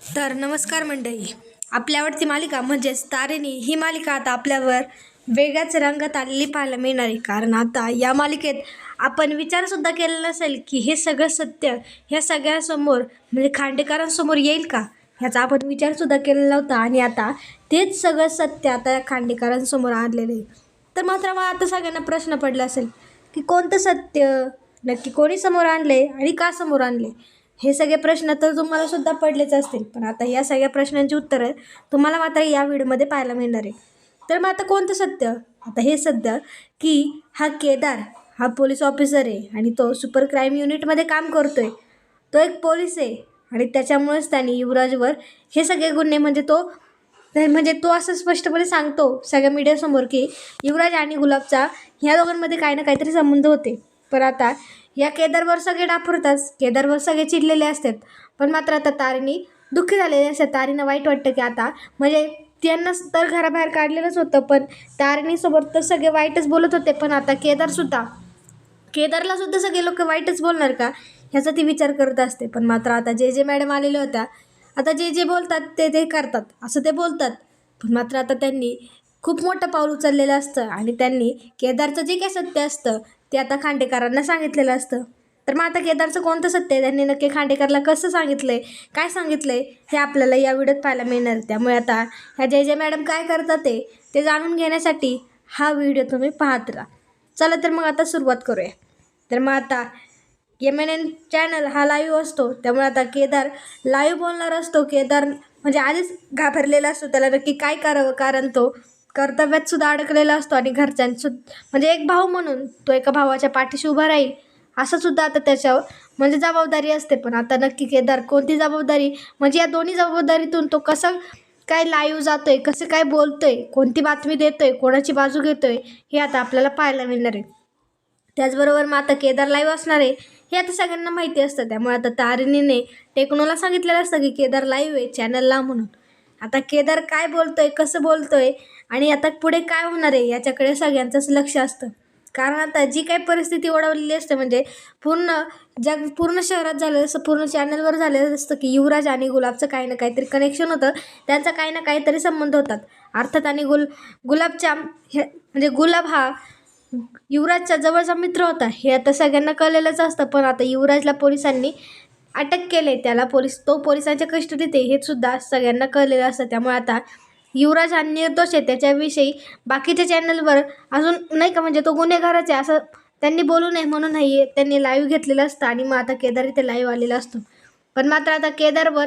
तर नमस्कार मंडळी. आपली आवडती मालिका म्हणजेच तारेणी ही मालिका आता आपल्यावर वेगळ्याच रंगात आलेली पाहायला मिळणार आहे. कारण आता या मालिकेत आपण विचारसुद्धा केलेला नसेल की हे सगळं सत्य ह्या सगळ्यासमोर म्हणजे खांडेकरांसमोर येईल का, ह्याचा आपण विचारसुद्धा केलेला होता. आणि आता तेच सगळं सत्य आता या खांडेकरांसमोर आणलेलं आहे. तर मात्र मला आता सगळ्यांना प्रश्न पडला असेल की कोणतं सत्य नक्की कोणी समोर आणले आणि का समोर आणले. हे सगळे प्रश्न तर तुम्हाला सुद्धा पडलेच असतील, पण आता या सगळ्या प्रश्नांची उत्तरं तुम्हाला मात्र या व्हिडिओमध्ये पाहायला मिळणार आहे. तर मग आता कोणतं सत्य? आता हे सत्य की हा केदार हा पोलीस ऑफिसर आहे आणि तो सुपर क्राईम युनिटमध्ये काम करतोय. तो एक पोलीस आहे आणि त्याच्यामुळेच त्याने युवराजवर हे सगळे गुन्हे म्हणजे तो असं स्पष्टपणे सांगतो सगळ्या मीडियासमोर की युवराज आणि गुलाबचा ह्या दोघांमध्ये काही ना काहीतरी संबंध होते. पण आता या केदारवर सगळे डाफरतात, केदारवर सगळे चिडलेले असतात. पण मात्र आता तारेणी दुःखी झालेली असतात. तारीनं वाईट वाटतं की आता म्हणजे त्यांना तर घराबाहेर काढलेलंच होतं, पण तारणीसोबत तर सगळे वाईटच बोलत होते. पण आता केदारला सुद्धा सगळे लोक वाईटच बोलणार का, ह्याचा ती विचार करत असते. पण मात्र आता जे मॅडम आलेल्या होत्या, आता जे बोलतात ते करतात असं ते बोलतात. पण मात्र आता त्यांनी खूप मोठं पाऊल उचललेलं असतं आणि त्यांनी केदारचं जे काही सत्य असतं ते आता खांडेकरांना सांगितलेलं असतं. तर मग आता केदारचं कोणतं सत्य आहे, त्यांनी नक्की खांडेकरला कसं सांगितलंय, काय सांगितलंय, हे आपल्याला या व्हिडिओत पाहायला मिळणार. त्यामुळे आता ह्या जे मॅडम काय करतात ते जाणून घेण्यासाठी हा व्हिडिओ तुम्ही पाहत राहा. चला तर मग आता सुरुवात करूया. तर मग आता MNN चॅनल हा लाईव्ह असतो, त्यामुळे आता केदार लाईव्ह बोलणार असतो. केदार म्हणजे आधीच घाबरलेला असतो, त्याला नक्की काय करावं, कारण तो कर्तव्यात सुद्धा अडकलेला असतो आणि म्हणजे एक भाऊ म्हणून तो एका भावाच्या पाठीशी उभा राहील असं सुद्धा आता त्याच्यावर म्हणजे जबाबदारी असते. पण आता नक्की केदार कोणती जबाबदारी म्हणजे या दोन्ही जबाबदारीतून तो कसं काय लाईव्ह जातोय, कसं काय बोलतोय, कोणती बातमी देतोय, कोणाची बाजू घेतोय, हे आता आपल्याला पाहायला मिळणार आहे. त्याचबरोबर मग आता केदार लाईव्ह असणार आहे हे आता सगळ्यांना माहिती असतं. त्यामुळे आता तारिणीने टेक्नोला सांगितलेलं असतं की केदार लाईव्ह आहे चॅनलला म्हणून. आता केदार काय बोलतोय, कसं बोलतोय आणि आता पुढे काय होणार आहे याच्याकडे सगळ्यांचंच लक्ष असतं. कारण आता जी काही परिस्थिती ओढवलेली असते म्हणजे पूर्ण शहरात झालेलं असतं, पूर्ण चॅनलवर झालेलं असतं की युवराज आणि गुलाबचं काही ना काहीतरी कनेक्शन होतं, त्यांचा काही ना काहीतरी संबंध होतात अर्थात. आणि गुलाबच्या म्हणजे गुलाब हा युवराजचा जवळचा मित्र होता हे आता सगळ्यांना कळलेलंच असतं. पण आता युवराजला पोलिसांनी अटक केले, त्याला तो पोलिसांच्या कस्टडीत आहे हे सुद्धा सगळ्यांना कळलेलं असतं. त्यामुळे आता युवराज हा निर्दोष आहे त्याच्याविषयी बाकीच्या चॅनलवर अजून नाही का म्हणजे तो गुन्हेगाराच आहे असं त्यांनी बोलू नये म्हणून नाही त्यांनी लाईव्ह घेतलेलं असतं. आणि मग आता केदार इथे लाईव्ह आलेला असतो. पण मात्र आता केदारवर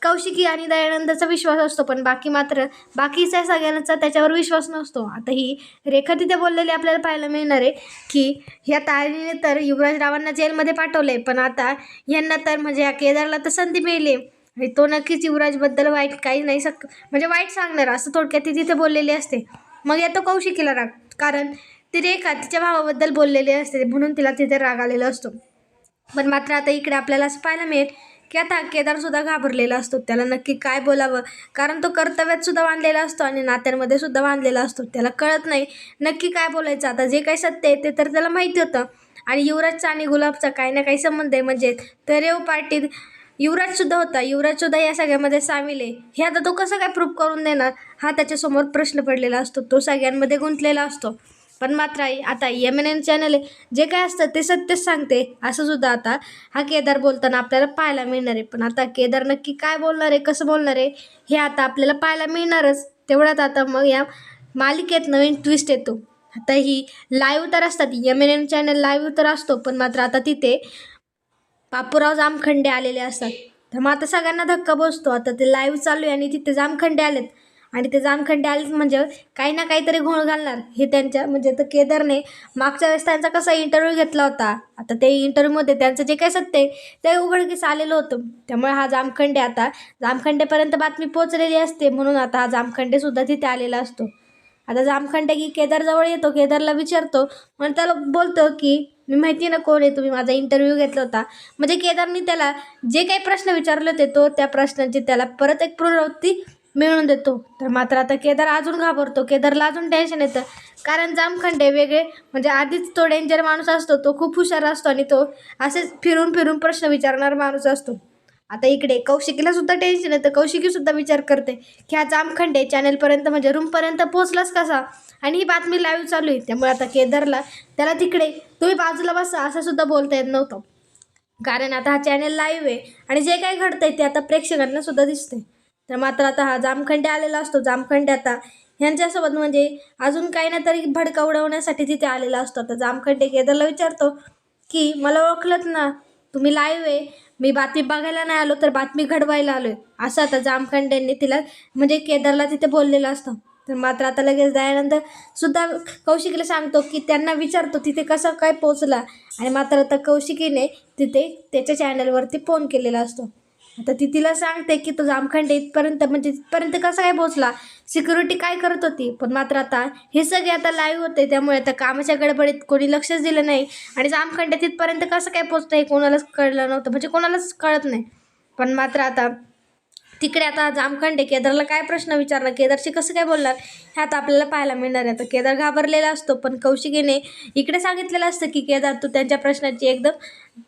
कौशिकी आणि दयानंदचा विश्वास असतो, पण बाकीच्या सगळ्यांचा त्याच्यावर विश्वास नसतो. आता ही रेखा तिथे बोललेली आपल्याला पाहायला मिळणार आहे की ह्या तारीने तर युवराजरावांना जेलमध्ये पाठवले, पण आता यांना तर म्हणजे या केदारला तर संधी मिळली आणि तो नक्कीच युवराजबद्दल वाईट काही नाही म्हणजे वाईट सांगणार असं थोडक्यात ती तिथे बोललेली असते. मग येतो कौशिकीला राग, कारण ती रेखा तिच्या भावाबद्दल बोललेली असते म्हणून तिला तिथे राग आलेला असतो. पण मात्र आता इकडे आपल्याला असं पाहायला मिळेल की आता केदारसुद्धा घाबरलेला असतो, त्याला नक्की काय बोलावं, कारण तो कर्तव्यात सुद्धा बांधलेला असतो आणि नात्यांमध्ये सुद्धा बांधलेला असतो. त्याला कळत नाही नक्की काय बोलायचं. आता जे काही सत्य आहे ते तर त्याला माहिती होतं आणि युवराजचा आणि गुलाबचा काही ना काही संबंध आहे, म्हणजे रेव पार्टीत युवराजसुद्धा होता, युवराजसुद्धा या सगळ्यामध्ये सामील आहे. हे आता तो कसं काय प्रूफ करून देणार हा त्याच्यासमोर प्रश्न पडलेला असतो, तो सगळ्यांमध्ये गुंतलेला असतो. पण मात्र आता MNN चॅनल जे काय असतं ते सत्यच सांगते असं सुद्धा आता हा केदार बोलताना आपल्याला पाहायला मिळणार आहे. पण आता केदार नक्की काय बोलणार आहे, कसं बोलणार आहे हे आता आपल्याला पाहायला मिळणारच. तेवढ्यात आता मग या मालिकेत नवीन ट्विस्ट येतो. आता ही लाईव्ह तर असतात, MNN चॅनल लाईव्ह तर असतो, पण मात्र आता तिथे बापूराव जामखंडे आलेले असतात. तर मग आता सगळ्यांना धक्का बसतो. आता ते लाईव्ह चालू आहे आणि तिथे जामखंडे आलेत आणि ते जामखंडे आलेत म्हणजे काही ना काहीतरी घोळ घालणार हे त्यांच्या म्हणजे तर केदारने मागच्या वेळेस त्यांचा कसा इंटरव्ह्यू घेतला होता, आता ते इंटरव्ह्यूमध्ये त्यांचं जे काही सत्य आहे ते उघडकीस आलेलं होतं. त्यामुळे हा जामखंडेपर्यंत बातमी पोचलेली असते म्हणून आता हा जामखंडेसुद्धा तिथे आलेला असतो. आता जामखंडे की केदारजवळ येतो, केदारला विचारतो, मग त्याला बोलतो की मी माहिती ना कोण आहे, तुम्ही माझा इंटरव्ह्यू घेतला होता. म्हणजे केदारने त्याला जे काही प्रश्न विचारले होते तो त्या प्रश्नांची त्याला परत एक पुनरावृत्ती मिळवून देतो. तर मात्र आता केदार अजून घाबरतो, केदारला अजून टेन्शन येतं, कारण जामखंडे वेगळे म्हणजे आधीच तो डेंजर माणूस असतो, तो खूप हुशार असतो आणि तो असेच फिरून फिरून प्रश्न विचारणारा माणूस असतो. आता इकडे कौशिकीला सुद्धा टेन्शन येतं. कौशिकी सुद्धा विचार करते की हा जामखंडे चॅनलपर्यंत म्हणजे रूमपर्यंत पोहोचलाच कसा, आणि ही बातमी लाईव्ह चालू आहे. त्यामुळे आता केदारला त्याला तिकडे तुम्ही बाजूला बसा असं सुद्धा बोलता येत नव्हतं, कारण आता हा चॅनल लाईव्ह आहे आणि जे काही घडतंय ते आता प्रेक्षकांना सुद्धा दिसतंय. तर मात्र आता हा जामखंडे आलेला असतो. जामखंडे आता ह्यांच्यासोबत म्हणजे अजून काही ना तरी भडका उडवण्यासाठी तिथे आलेला असतो. आता जामखंडे केदारला विचारतो की मला ओळखलंत ना, तुम्ही लाईव्ह आहे, मी बातमी बघायला नाही आलो तर बातमी घडवायला आलोय, असं आता जामखंडेंनी तिला म्हणजे केदारला तिथे बोललेलं असतं. तर मात्र आता लगेच दयानंद सुद्धा कौशिकीला सांगतो की त्यांना विचारतो तिथे कसा काय पोचला, आणि मात्र आता कौशिकीने तिथे त्याच्या चॅनलवरती फोन केलेला असतो. आता ती तिला सांगते की तो जामखंडे इथपर्यंत म्हणजे तिथपर्यंत कसा काय पोचला, सिक्युरिटी काय करत होती. पण मात्र आता हे सगळे आता लाईव्ह होते, त्यामुळे आता कामाच्या गडबडीत कोणी लक्षच दिलं नाही आणि जामखंडे तिथपर्यंत कसं काय पोचतं हे कोणालाच कळलं नव्हतं, म्हणजे कोणालाच कळत नाही. पण मात्र आता तिकडे आता जामखंडे केदारला काय प्रश्न विचारणार, केदारशी कसं काय बोलणार, हे आता आपल्याला पाहायला मिळणार आहे. आता केदार घाबरलेला असतो, पण कौशिकीने इकडे सांगितलेलं असतं की केदार तू त्यांच्या प्रश्नाची एकदम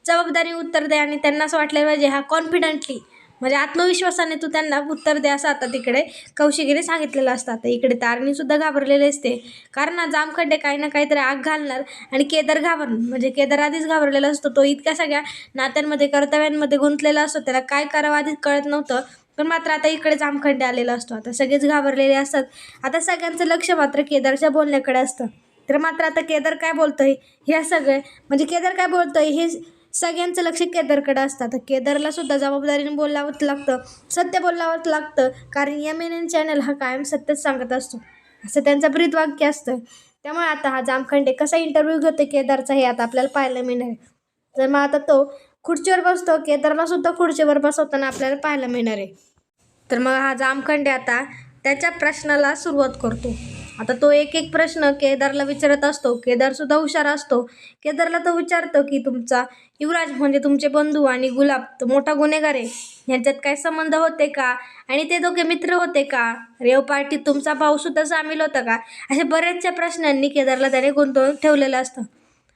जबाबदारी उत्तर दे, आणि त्यांना असं वाटलं पाहिजे हा कॉन्फिडंटली म्हणजे आत्मविश्वासाने तू त्यांना उत्तर दे, असं आता तिकडे कौशिकीने सांगितलेलं असतं. आता इकडे तारणीसुद्धा घाबरलेले असते, कारण हा जामखंडे काही ना काहीतरी आग घालणार आणि केदार म्हणजे केदार आधीच घाबरलेला असतो. तो इतक्या सगळ्या नात्यांमध्ये कर्तव्यांमध्ये गुंतलेला असतो, त्याला काय करावं आधीच कळत नव्हतं. पण मात्र आता इकडे जामखंडे आलेला असतो. आता सगळेच घाबरलेले असतात. आता सगळ्यांचं लक्ष मात्र केदारच्या बोलण्याकडे असतं. तर मात्र आता केदार काय बोलतोय हे सगळे म्हणजे केदार काय बोलतोय हे सगळ्यांचं लक्ष केदारकडे असतं. तर केदारला सुद्धा जबाबदारीने बोलावंच लागतं, सत्य बोलावंच लागतं, कारण MNN चॅनल हा कायम सत्यच सांगत असतो, असं त्यांचं ब्रीदवाक्य असतं. त्यामुळे आता हा जामखंडे कसा इंटरव्ह्यू घेतो केदारचा हे आता आपल्याला पाहायला मिळणार आहे. तर मग आता तो खुर्चीवर बसतो, केदारला सुद्धा खुर्चीवर बसवताना आपल्याला पाहायला मिळणार आहे. तर मग हा जामखंडे आता त्याच्या प्रश्नाला सुरुवात करतो. आता तो एक एक प्रश्न केदारला विचारत असतो. केदारसुद्धा हुशार असतो. केदारला तो विचारतो की तुमचा युवराज म्हणजे तुमचे बंधू आणि गुलाब तो मोठा गुन्हेगार आहे, यांच्यात काय संबंध होते का, आणि ते दोघे मित्र होते का, रेव पार्टीत तुमचा भाऊसुद्धा सामील होता का, अशा बऱ्याचशा प्रश्नांनी केदारला त्याने गुंतवून ठेवलेलं असतं.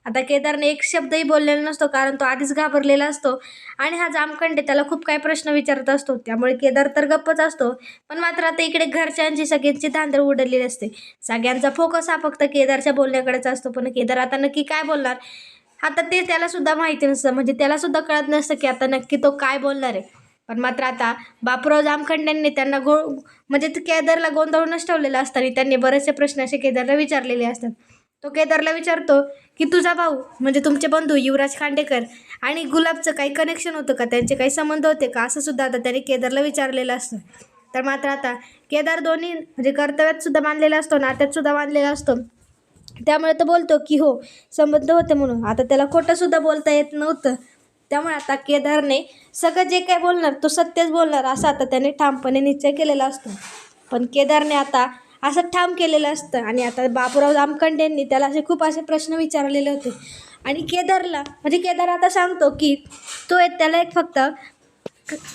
आता केदारने एक शब्दही बोललेला नसतो, कारण तो आधीच घाबरलेला असतो आणि हा जामखंडे त्याला खूप काही प्रश्न विचारत असतो. त्यामुळे केदार तर गप्पच असतो. पण मात्र आता इकडे घरच्यांची सगळ्यांची धांदळ उडलेली असते. सगळ्यांचा फोकस हा फक्त केदारच्या बोलण्याकडेच असतो. पण केदार आता नक्की काय बोलणार आता ते त्याला सुद्धा माहिती नसतं, म्हणजे त्याला सुद्धा कळत नसतं की आता नक्की तो काय बोलणार आहे. पण मात्र आता बापूराव जामखंडेंनी त्यांना म्हणजे केदारला गोंधळूनच ठेवलेलं असतं आणि त्यांनी बरेचसे प्रश्न असे केदारला विचारलेले असतात. तो केदारला विचारतो की तुझा भाऊ म्हणजे तुमचे बंधू युवराज खांडेकर आणि गुलाबचं काही कनेक्शन होतं का, त्यांचे काही संबंध होते का, असं सुद्धा आता त्याने केदारला विचारलेलं असतं. तर मात्र आता केदार दोन्ही म्हणजे कर्तव्यात सुद्धा मानलेला असतो, नात्यात सुद्धा मानलेला असतो. त्यामुळे तो बोलतो की हो संबंध होते म्हणून. आता त्याला खोटंसुद्धा बोलता येत नव्हतं. त्यामुळे आता केदारने सगळं जे काय बोलणार तो सत्यच बोलणार असं आता त्याने ठामपणे निश्चय केलेला असतो. पण केदारने आता असं ठाम केलेलं असतं आणि आता बापूराव जामखंडेंनी त्याला असे खूप असे प्रश्न विचारलेले होते आणि केदारला म्हणजे केदार आता सांगतो की तो त्याला एक फक्त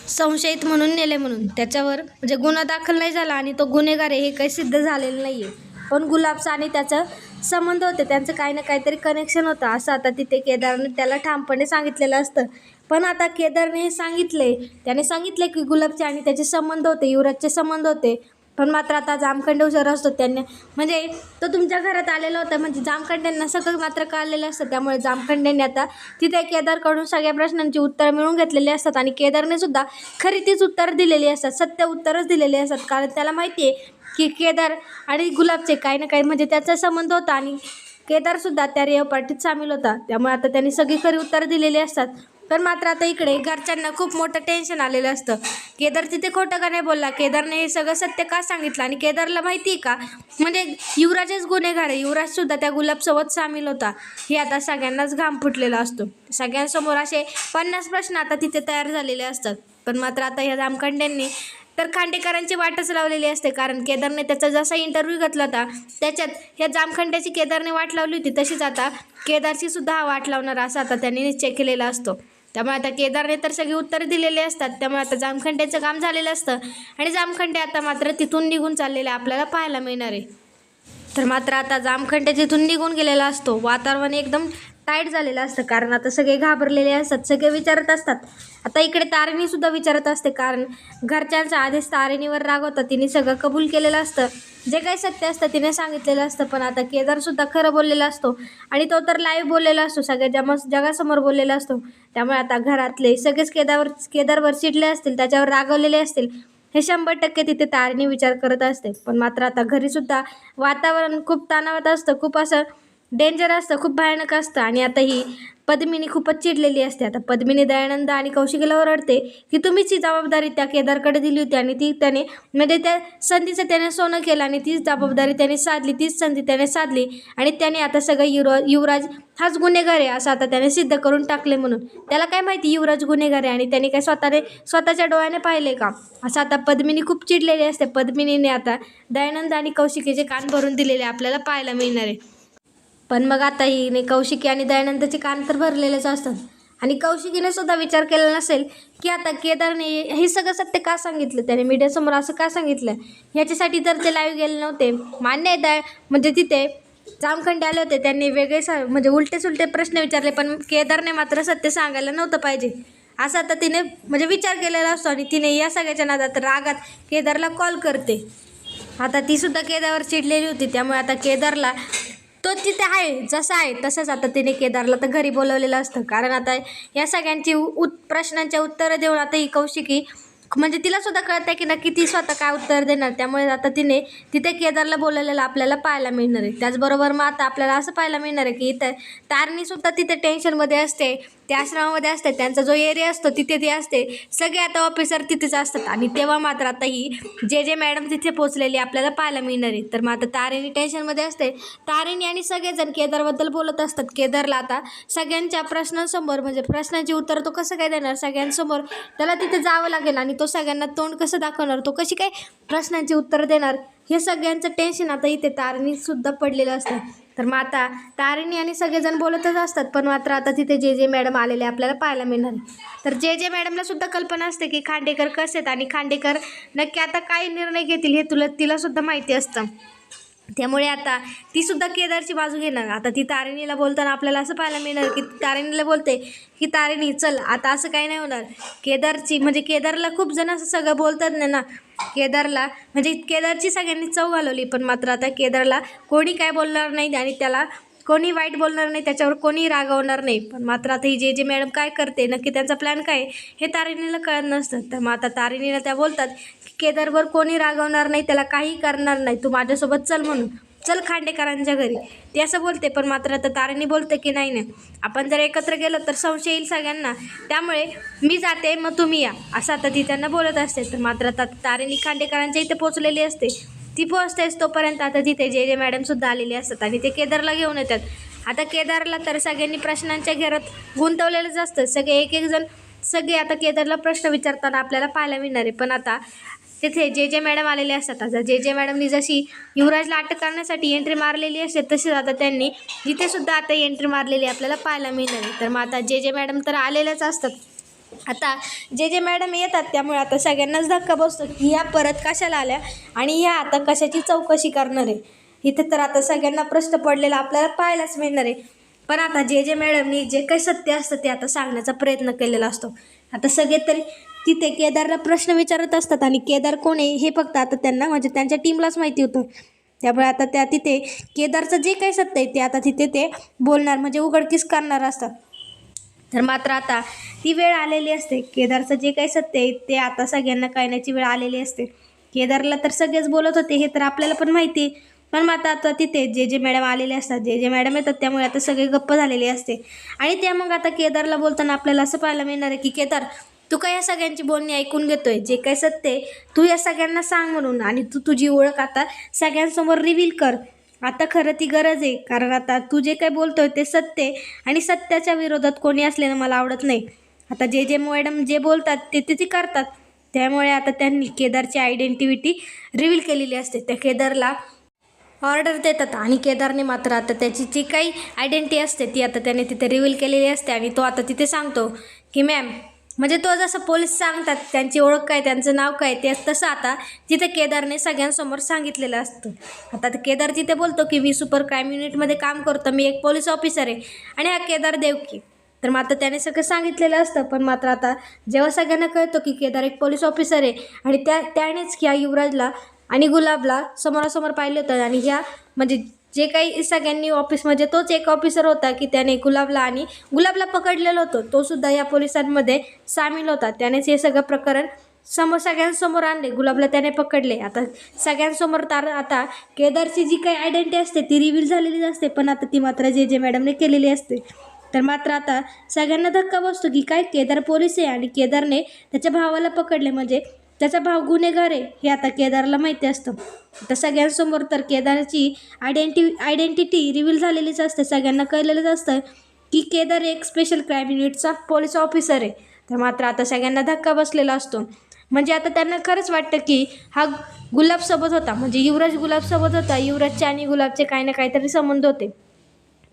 संशयित म्हणून नेले, म्हणून त्याच्यावर म्हणजे गुन्हा दाखल नाही झाला आणि तो गुन्हेगार आहे हे काही सिद्ध झालेलं नाही आहे. पण गुलाबचा आणि त्याचं संबंध होते, त्यांचं काही ना काहीतरी कनेक्शन होतं असं आता तिथे केदारने त्याला ठामपणे सांगितलेलं असतं. पण आता केदारने हे त्याने सांगितले की गुलाबचे आणि त्याचे संबंध होते, युवराजचे संबंध होते. पण मात्र आता जामखंडे हुशार असतो, त्यांनी म्हणजे तो तुमच्या घरात आलेला होता म्हणजे जामखंडेंना सगळं मात्र कळलेलं असतं. त्यामुळे जामखंडेंनी आता तिथे केदारकडून सगळ्या प्रश्नांची उत्तरं मिळवून घेतलेली असतात आणि केदारने सुद्धा खरी तीच उत्तरं दिलेली असतात, सत्य उत्तरच दिलेली असतात. कारण त्याला माहिती आहे की केदार आणि गुलाबचे काही ना काही म्हणजे त्याचा संबंध होता आणि केदारसुद्धा त्या रेव पार्टीत सामील होता. त्यामुळे आता त्यांनी सगळी खरी उत्तरं दिलेली असतात. पण मात्र आता इकडे घरच्यांना खूप मोठं टेन्शन आलेलं असतं. केदार तिथे खोटं का नाही बोलला, केदारने हे सगळं सत्य का सांगितलं आणि केदारला माहिती आहे का म्हणजे युवराजच गुन्हेगार आहे, युवराजसुद्धा त्या गुलाबसोबत सामील होता, हे आता सगळ्यांनाच घाम फुटलेला असतो. सगळ्यांसमोर असे 50 प्रश्न आता तिथे तयार झालेले असतात. पण मात्र आता ह्या जामखंडेंनी तर खांडेकरांची वाटच लावलेली असते, कारण केदारने त्याचा जसा इंटरव्ह्यू घेतला होता त्याच्यात ह्या जामखंड्याची केदारने वाट लावली होती, तशीच आता केदारची सुद्धा हा वाट लावणार असा आता त्यांनी निश्चय केलेला असतो. त्यामुळे आता केदारने तर सगळी उत्तरं दिलेली असतात. त्यामुळे आता जामखंडेचं काम झालेलं असतं आणि जामखंडे आता मात्र तिथून निघून चाललेले आपल्याला पाहायला मिळणार आहे. तर मात्र आता जामखंडे तिथून निघून गेलेला असतो. वातावरण एकदम टाईट झालेलं असतं, कारण आता सगळे घाबरलेले असतात, सगळे विचारत असतात. आता इकडे तारिणीसुद्धा विचारत असते, कारण घरच्यांचा आधीच तारिणीवर राग होता. तिने सगळं कबूल केलेलं असतं, जे काही सत्य असतं तिने सांगितलेलं असतं. पण आता केदारसुद्धा खरं बोललेला असतो आणि तो तर लाईव्ह बोललेला असतो, सगळ्या जगासमोर बोललेला असतो. त्यामुळे आता घरातले सगळेच केदारवर चिडले असतील, त्याच्यावर रागवलेले असतील, हे 100% तिथे तारिणी विचार करत असते. पण मात्र आता घरीसुद्धा वातावरण खूप तणावात असतं, खूप असं डेंजर असतं, खूप भयानक असतं. आणि आता ही पद्मिनी खूपच चिडलेली असते. आता पद्मिनी दयानंद आणि कौशिकीला ओरडते की तुम्हीच ही जबाबदारी त्या केदारकडे दिली होती आणि ती त्याने म्हणजे त्या संधीचं त्याने सोनं केलं आणि तीच जबाबदारी त्याने साधली, तीच संधी त्याने साधली आणि त्याने आता सगळं युवराज हाच गुन्हेगार आहे असं आता त्याने सिद्ध करून टाकले. म्हणून त्याला काय माहिती युवराज गुन्हेगार आहे आणि त्याने काय स्वतःच्या डोळ्याने पाहिले का, असं आता पद्मिनी खूप चिडलेली असते. पद्मिनीने आता दयानंद आणि कौशिकीचे कान भरून दिलेले आपल्याला पाहायला मिळणार आहे. पण मग आता हिने कौशिकी आणि दयानंदचे कान तर भरलेलेच असतात आणि कौशिकीने सुद्धा विचार केला नसेल की आता केदारने हे सगळं सत्य का सांगितलं, त्याने मीडियासमोर असं का सांगितलं. ह्याच्यासाठी तर ते लाईव्ह गेले नव्हते. मान्य आहे म्हणजे तिथे जामखंडे आले होते, त्यांनी वेगळे म्हणजे उलटे सुलटे प्रश्न विचारले, पण केदारने मात्र सत्य सांगायला नव्हतं पाहिजे असं आता तिने म्हणजे विचार केलेला असतो. आणि तिने या सगळ्याच्या नादात रागात केदारला कॉल करते. आता तीसुद्धा केदारवर चिडलेली होती, त्यामुळे आता केदारला तो तिथे आहे जसा आहे तसंच आता तिने केदारला तर घरी बोलवलेलं असतं. कारण आता या सगळ्यांची प्रश्नांच्या उत्तरं देऊन आता ही कौशिकी म्हणजे तिलासुद्धा कळतं आहे की नक्की ती स्वतः काय उत्तर देणार. त्यामुळे आता तिने तिथे केदारला बोलवलेलं आपल्याला पाहायला मिळणार आहे. त्याचबरोबर मग आता आपल्याला असं पाहायला मिळणार आहे की इथं तारिणीसुद्धा तिथे टेन्शनमध्ये असते, त्या आश्रमामध्ये असते, त्यांचा जो एरिया असतो तिथे ती असते, सगळे आता ऑफिसर तिथेच असतात. आणि तेव्हा मात्र आता ही जे मॅडम तिथे पोचलेली आपल्याला पाहायला मिळणार आहे. तर मग आता तारिणी टेन्शनमध्ये असते. तारिणी आणि सगळेजण केदारबद्दल बोलत असतात. केदारला आता सगळ्यांच्या प्रश्नांसमोर म्हणजे प्रश्नांची उत्तर तो कसं काय देणार सगळ्यांसमोर, त्याला तिथे जावं लागेल आणि तो सगळ्यांना तोंड कसं दाखवणार, तो कशी काय प्रश्नांची उत्तर देणार, हे सगळ्यांचं टेन्शन आता इथे तारिणीसुद्धा पडलेलं असतं. तर मग आता तारिणी आणि सगळेजण बोलतच असतात. पण मात्र आता तिथे जे मॅडम आलेले आपल्याला पाहायला मिळणार. तर जे मॅडमला सुद्धा कल्पना असते की खांडेकर कसे आहेत आणि खांडेकर नक्की आता काय निर्णय घेतील हे तिलासुद्धा माहिती असतं. त्यामुळे आता तीसुद्धा केदारची बाजू घेणार. आता ती तारिणीला बोलताना आपल्याला असं पाहायला मिळणार की तारिणीला बोलते की तारिणी चल आता असं काही नाही होणार. केदारला खूप जण असं सगळं बोलतात ना केदारला म्हणजे केदारची सगळ्यांनी चव घालवली. पण मात्र आता केदारला कोणी काय बोलणार नाही आणि त्याला कोणी वाईट बोलणार नाही, त्याच्यावर कोणी रागवणार नाही. पण मात्र आता ही जे मॅडम काय करते नक्की त्यांचा प्लॅन काय हे तारिणीला कळत नसतं. तर मग आता तारिणीला त्या बोलतात की केदारवर कोणी रागवणार नाही, त्याला काही करणार नाही, तू माझ्यासोबत चल म्हणून चल खांडेकरांच्या घरी, ती असं बोलते. पण मात्र आता तारिणी बोलते की नाही आपण जर एकत्र गेलो तर संशय येईल सगळ्यांना, त्यामुळे मी जाते मग तुम्ही या असं आता ती त्यांना बोलत असते. तर मात्र आता तारिणी खांडेकरांच्या इथे पोचलेली असते. ती पोचतेच तोपर्यंत आता तिथे जे मॅडमसुद्धा आलेले असतात आणि ते केदारला घेऊन येतात. आता केदारला तर सगळ्यांनी प्रश्नांच्या घेरात गुंतवलेलंच असतं. एक जण सगळे आता केदारला प्रश्न विचारताना आपल्याला पाहायला मिळणार आहे. पण आता तिथे जे मॅडम आलेले असतात. आता जे मॅडमनी जशी युवराजला अटक करण्यासाठी एंट्री मारलेली असते तसेच आता त्यांनी इथेसुद्धा आता एंट्री मारलेली आपल्याला पाहायला मिळणार आहे. तर मग आता जे मॅडम तर आलेल्याच असतात. आता जे मॅडम येतात त्यामुळे आता सगळ्यांनाच धक्का बसतो की ह्या परत कशाला आल्या आणि ह्या आता कशाची चौकशी करणार आहे. इथे तर आता सगळ्यांना प्रश्न पडलेला आपल्याला पाहायलाच मिळणार आहे. पण आता जे मॅडमनी जे काही सत्य असतं ते आता सांगण्याचा प्रयत्न केलेला असतो. आता सगळे तरी तिथे केदारला प्रश्न विचारत असतात आणि केदार कोण आहे हे फक्त आता त्यांना म्हणजे त्यांच्या टीमलाच माहिती होतं. त्यामुळे आता त्या तिथे केदारचं जे काही सत्य आहे ते आता तिथे ते बोलणार म्हणजे उघडकीस करणार असतात. तर मात्र आता ती वेळ आलेली असते. केदारचं जे काही सत्य आहे ते आता सगळ्यांना कळण्याची वेळ आलेली असते. केदारला तर सगळेच बोलत होते हे तर आपल्याला पण माहिती आहे. पण मग आता तिथे जे मॅडम आलेले असतात, जे मॅडम येतात त्यामुळे आता सगळे गप्प झालेले असते. आणि त्या मग आता केदारला बोलताना आपल्याला असं पाहायला मिळणार आहे की केदार तू काय या सगळ्यांची बोलणी ऐकून घेतोय, जे काही सत्य आहे तू या सगळ्यांना सांग म्हणून आणि तू तुझी ओळख आता सगळ्यांसमोर रिव्हील कर. आता खरं ती गरज आहे, कारण आता तू जे काही बोलतोय ते सत्य आहे आणि सत्याच्या विरोधात कोणी असलेलं मला आवडत नाही. आता जे मॅडम जे बोलतात ते करतात. त्यामुळे आता त्यांनी केदारची आयडेंटिटी रिव्हील केलेली असते. त्या केदारला ऑर्डर देतात आणि केदारने मात्र आता त्याची जी काही आयडेंटिटी असते ती आता त्याने तिथे रिव्हील केलेली असते. आणि तो आता तिथे सांगतो की मॅम म्हणजे तो जसं पोलीस सांगतात त्यांची ओळख काय, त्यांचं नाव काय, ते तसं आता तिथे केदारने सगळ्यांसमोर सांगितलेलं असतं. आता ते केदार तिथे बोलतो की मी सुपर क्राईम युनिटमध्ये काम करतो, मी एक पोलीस ऑफिसर आहे आणि हा केदार देवकी. तर मग आता त्याने सगळं सांगितलेलं असतं. पण मात्र आता जेव्हा सगळ्यांना कळतं की केदार एक पोलीस ऑफिसर आहे आणि त्यानेच ह्या युवराजला आणि गुलाबला समोरासमोर पाहिलं होतं आणि ह्या म्हणजे जे काही सगळ्यांनी ऑफिसमध्ये तोच एक ऑफिसर होता की त्याने गुलाबला पकडलेलं होतं, तो सुद्धा या पोलिसांमध्ये सामील होता. त्यानेच हे सगळं प्रकरण सगळ्यांसमोर आणले, गुलाबला त्याने पकडले. आता सगळ्यांसमोर आता केदारची जी काही आयडेंटिटी असते ती रिव्हील झालेली असते, पण आता ती मात्र जे मॅडमने केलेली असते. तर मात्र आता सगळ्यांना धक्का बसतो की काय केदार पोलीस आहे आणि केदारने त्याच्या भावाला पकडले, म्हणजे त्याचा भाव गुन्हेगार आहे हे आता केदारला माहिती असतं. आता सगळ्यांसमोर तर केदारची आयडेंटिटी रिव्हील झालेलीच असते, सगळ्यांना कळलेलंच असतं की केदार एक स्पेशल क्राईम युनिटचा पोलीस ऑफिसर आहे. तर मात्र आता सगळ्यांना धक्का बसलेला असतो. म्हणजे आता त्यांना खरंच वाटतं की हा गुलाबसोबत होता, म्हणजे युवराज गुलाबसोबत होता, युवराजचे आणि गुलाबचे काही ना काहीतरी संबंध होते.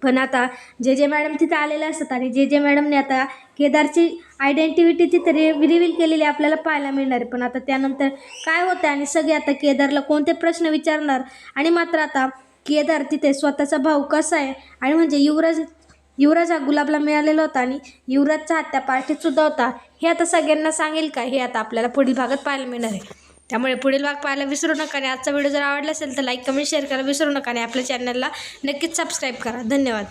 पण आता जे मॅडम तिथे आलेले असतात आणि जे मॅडमने आता केदारची आयडेंटिटी तिथे रिव्हील केलेली आपल्याला पाहायला मिळणार आहे. पण आता त्यानंतर काय होतं आणि सगळे आता केदारला कोणते प्रश्न विचारणार आणि मात्र आता केदार तिथे स्वतःचा भाऊ कसा आहे आणि म्हणजे युवराज हा गुलाबला मिळालेला होता आणि युवराजचा हात त्या पार्टीतसुद्धा होता, हे आता सगळ्यांना सांगेल का, हे आता आपल्याला पुढील भागात पाहायला मिळणार आहे. त्यामुळे पुढील भाग पाहायला विसरू नका आणि आजचा व्हिडिओ जर आवडला असेल तर लाईक कमेंट शेअर करायला विसरू नका आणि आपल्या चॅनलला नक्कीच सबस्क्राईब करा. धन्यवाद.